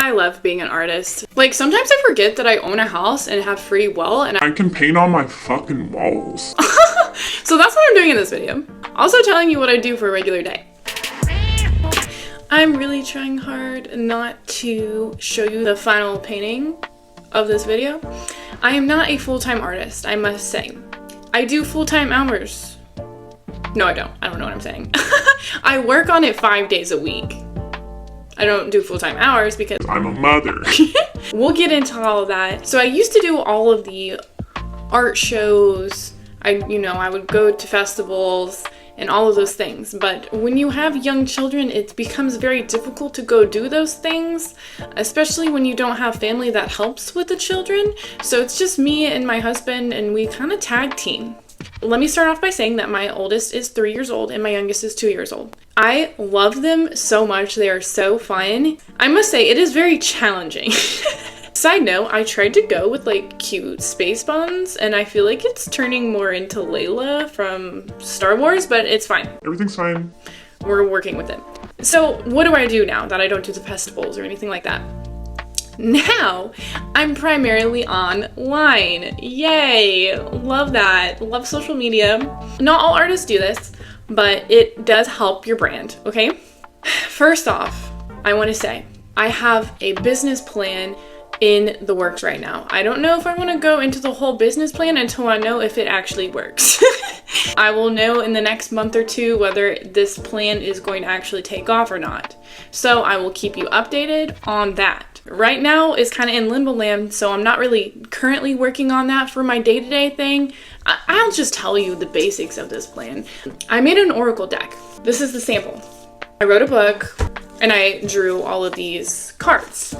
I love being an artist. Like, sometimes I forget that I own a house and have free will, and I can paint on my fucking walls. So that's what I'm doing in this video. Also telling you what I do for a regular day. I'm really trying hard not to show you the final painting of this video. I am not a full-time artist, I must say. I do full-time hours. No, I don't. I don't know what I'm saying. I work on it 5 days a week. I don't do full-time hours because I'm a mother. We'll get into all of that. So I used to do all of the art shows. I would go to festivals and all of those things. But when you have young children, it becomes very difficult to go do those things, especially when you don't have family that helps with the children. So it's just me and my husband, and we kind of tag team. Let me start off by saying that my oldest is 3 years old and my youngest is 2 years old. I love them so much. They are so fun. I must say, it is very challenging. Side note, I tried to go with like cute space buns, and I feel like it's turning more into Layla from Star Wars, but it's fine. Everything's fine. We're working with it. So what do I do now that I don't do the festivals or anything like that? Now, I'm primarily online. Yay! Love that. Love social media. Not all artists do this, but it does help your brand, okay? First off, I want to say, I have a business plan in the works right now. I don't know if I want to go into the whole business plan until I know if it actually works. I will know in the next month or two whether this plan is going to actually take off or not. So I will keep you updated on that. Right now it's kind of in limbo land, so I'm not really currently working on that for my day-to-day thing. I'll just tell you the basics of this plan. I made an Oracle deck. This is the sample. I wrote a book and I drew all of these cards.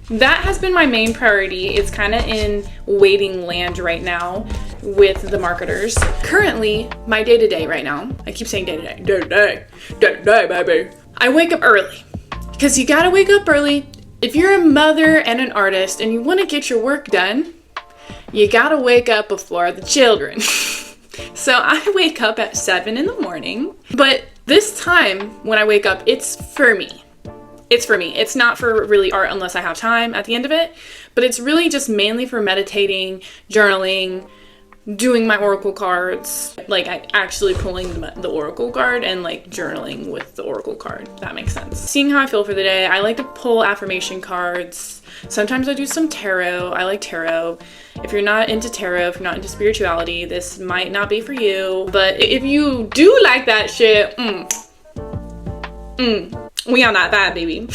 That has been my main priority. It's kind of in waiting land right now with the marketers. Currently, my day-to-day right now, I keep saying day-to-day, day-to-day, baby. I wake up early, because you gotta wake up early. If you're a mother and an artist and you want to get your work done, you gotta wake up before the children. So I wake up at 7 in the morning, but this time when I wake up, it's for me. It's for me. It's not for really art unless I have time at the end of it, but it's really just mainly for meditating, journaling, doing my oracle cards, like actually pulling the oracle card and like journaling with the oracle card. That makes sense. Seeing how I feel for the day. I like to pull affirmation cards. Sometimes I do some tarot. I like tarot. If you're not into tarot, if you're not into spirituality, this might not be for you. But if you do like that shit, we on that vibe, baby.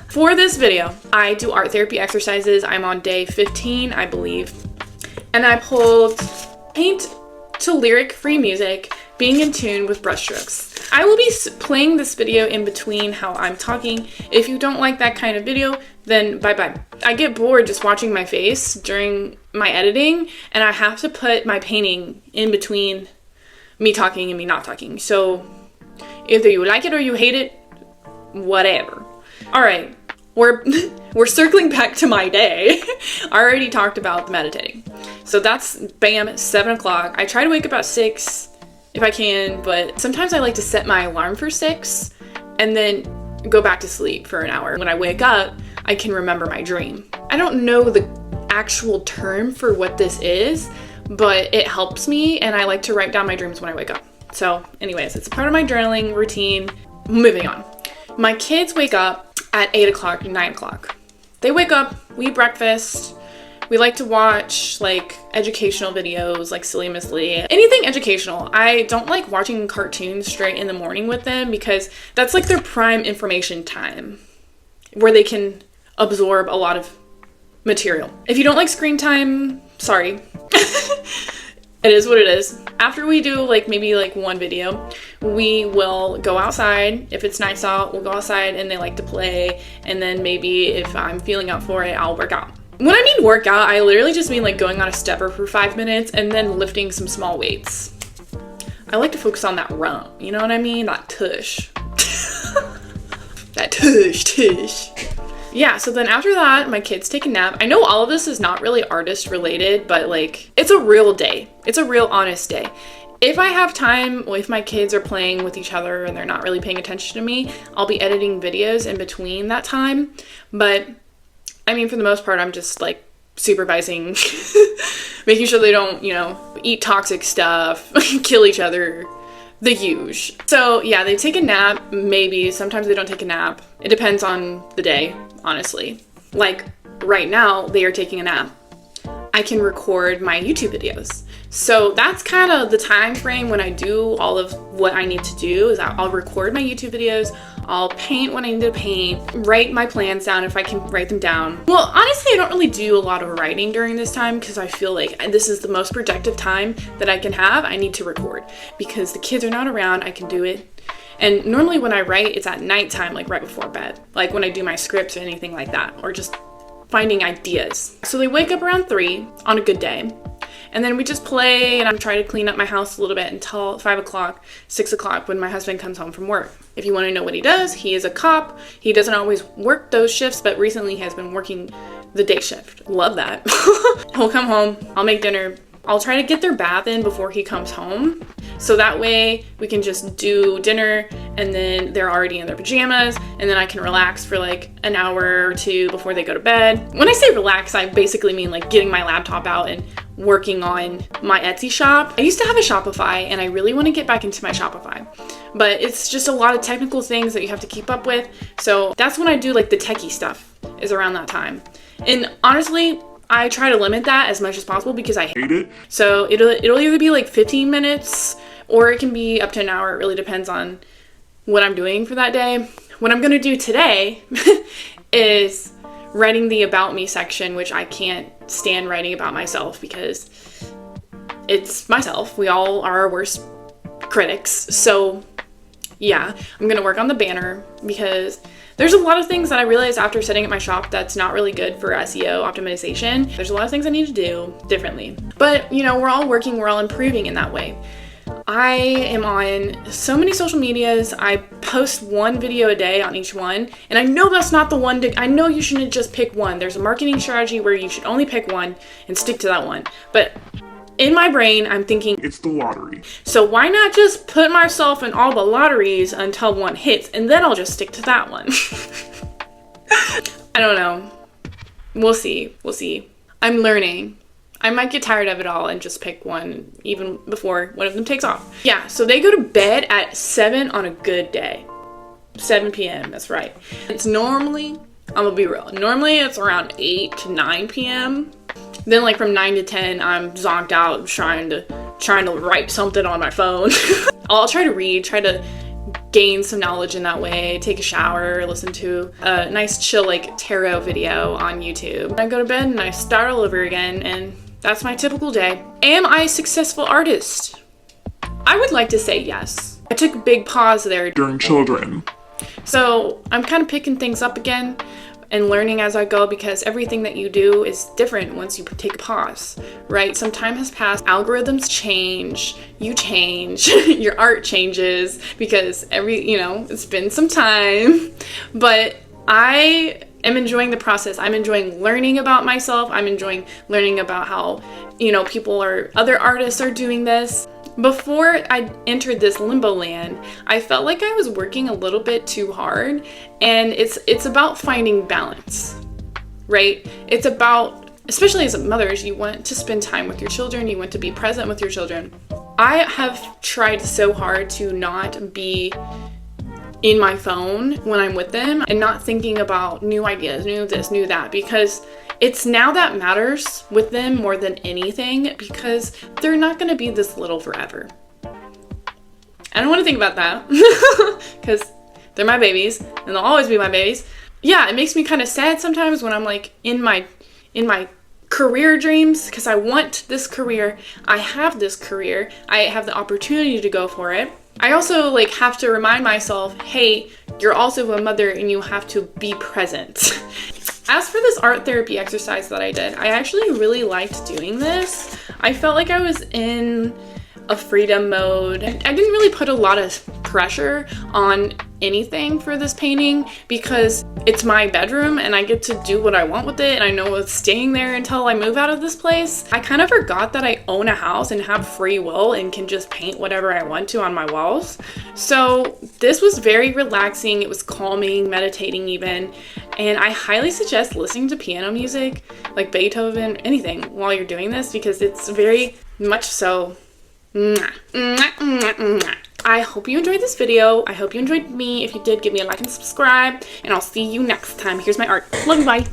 For this video, I do art therapy exercises. I'm on day 15, I believe. And I pulled paint to lyric-free music, being in tune with brushstrokes. I will be playing this video in between how I'm talking. If you don't like that kind of video, then bye-bye. I get bored just watching my face during my editing, and I have to put my painting in between me talking and me not talking. So either you like it or you hate it, whatever. All right, we're circling back to my day. I already talked about the meditating. So that's bam, 7 o'clock. I try to wake up at 6 if I can, but sometimes I like to set my alarm for 6 and then go back to sleep for an hour. When I wake up, I can remember my dream. I don't know the actual term for what this is, but it helps me, and I like to write down my dreams when I wake up. So anyways, it's a part of my journaling routine. Moving on. My kids wake up at 8 o'clock, 9 o'clock. They wake up, we eat breakfast. We like to watch like educational videos like Silly Miss Lee. Anything educational. I don't like watching cartoons straight in the morning with them because that's like their prime information time where they can absorb a lot of material. If you don't like screen time, sorry. It is what it is. After we do like maybe like one video, we will go outside. If it's nice out, we'll go outside and they like to play. And then maybe if I'm feeling up for it, I'll work out. When I mean workout, I literally just mean like going on a stepper for 5 minutes and then lifting some small weights. I like to focus on that rump, you know what I mean? That tush. That tush. Yeah, so then after that, my kids take a nap. I know all of this is not really artist related, but like, it's a real day. It's a real honest day. If I have time, if my kids are playing with each other and they're not really paying attention to me, I'll be editing videos in between that time. But I mean, for the most part, I'm just like supervising, making sure they don't, eat toxic stuff, kill each other, the huge. So yeah, they take a nap, maybe. Sometimes they don't take a nap. It depends on the day, honestly. Like right now, they are taking a nap. I can record my YouTube videos. So that's kind of the time frame when I do all of what I need to do is I'll record my YouTube videos, I'll paint when I need to paint, write my plans down if I can write them down. Well, honestly, I don't really do a lot of writing during this time because I feel like this is the most productive time that I can have. I need to record because the kids are not around. I can do it. And normally when I write, it's at nighttime, like right before bed, like when I do my scripts or anything like that, or just finding ideas. So they wake up around 3 on a good day. And then we just play and I'm trying to clean up my house a little bit until 5 o'clock, 6 o'clock when my husband comes home from work. If you want to know what he does, he is a cop. He doesn't always work those shifts, but recently has been working the day shift. Love that. He'll come home, I'll make dinner. I'll try to get their bath in before he comes home. So that way we can just do dinner and then they're already in their pajamas and then I can relax for like an hour or two before they go to bed. When I say relax, I basically mean like getting my laptop out and working on my Etsy shop. I used to have a Shopify and I really want to get back into my Shopify, but it's just a lot of technical things that you have to keep up with. So that's when I do like the techie stuff is around that time. And honestly, I try to limit that as much as possible because I hate it. So it'll either be like 15 minutes or it can be up to an hour. It really depends on what I'm doing for that day. What I'm gonna do today is writing the about me section, which I can't stand writing about myself because it's myself. We all are our worst critics. So yeah, I'm gonna work on the banner because there's a lot of things that I realized after setting up my shop that's not really good for SEO optimization. There's a lot of things I need to do differently. But, we're all working, we're all improving in that way. I am on so many social medias. I post one video a day on each one. And I know that's not the one I know you shouldn't just pick one. There's a marketing strategy where you should only pick one and stick to that one. But in my brain, I'm thinking, it's the lottery. So why not just put myself in all the lotteries until one hits and then I'll just stick to that one? I don't know. We'll see. I'm learning. I might get tired of it all and just pick one even before one of them takes off. Yeah, so they go to bed at 7 on a good day. 7 p.m., that's right. It's normally, I'm gonna be real, normally it's around 8 to 9 p.m. Then like from 9 to 10, I'm zonked out trying to write something on my phone. I'll try to read, try to gain some knowledge in that way, take a shower, listen to a nice chill like tarot video on YouTube. I go to bed and I start all over again and that's my typical day. Am I a successful artist? I would like to say yes. I took a big pause there during children. So I'm kind of picking things up again and learning as I go because everything that you do is different once you take a pause, right? Some time has passed, algorithms change, you change, your art changes because it's been some time, but I am enjoying the process. I'm enjoying learning about myself. I'm enjoying learning about how, other artists are doing this. Before I entered this limbo land, I felt like I was working a little bit too hard, and it's about finding balance, right? It's about, especially as mothers, you want to spend time with your children, you want to be present with your children. I have tried so hard to not be in my phone when I'm with them and not thinking about new ideas, new this, new that, because it's now that matters with them more than anything because they're not going to be this little forever. I don't want to think about that because they're my babies and they'll always be my babies. Yeah, it makes me kind of sad sometimes when I'm like in my career dreams because I want this career. I have this career. I have the opportunity to go for it. I also have to remind myself, hey, you're also a mother and you have to be present. As for this art therapy exercise that I did, I actually really liked doing this. I felt like I was in a freedom mode. I didn't really put a lot of pressure on anything for this painting because it's my bedroom and I get to do what I want with it, and I know it's staying there until I move out of this place. I kind of forgot that I own a house and have free will and can just paint whatever I want to on my walls. So this was very relaxing. It was calming, meditating even, and I highly suggest listening to piano music like Beethoven, anything while you're doing this because it's very much so. I hope you enjoyed this video. I hope you enjoyed me. If you did, give me a like and subscribe, and I'll see you next time. Here's my art. Love you, bye.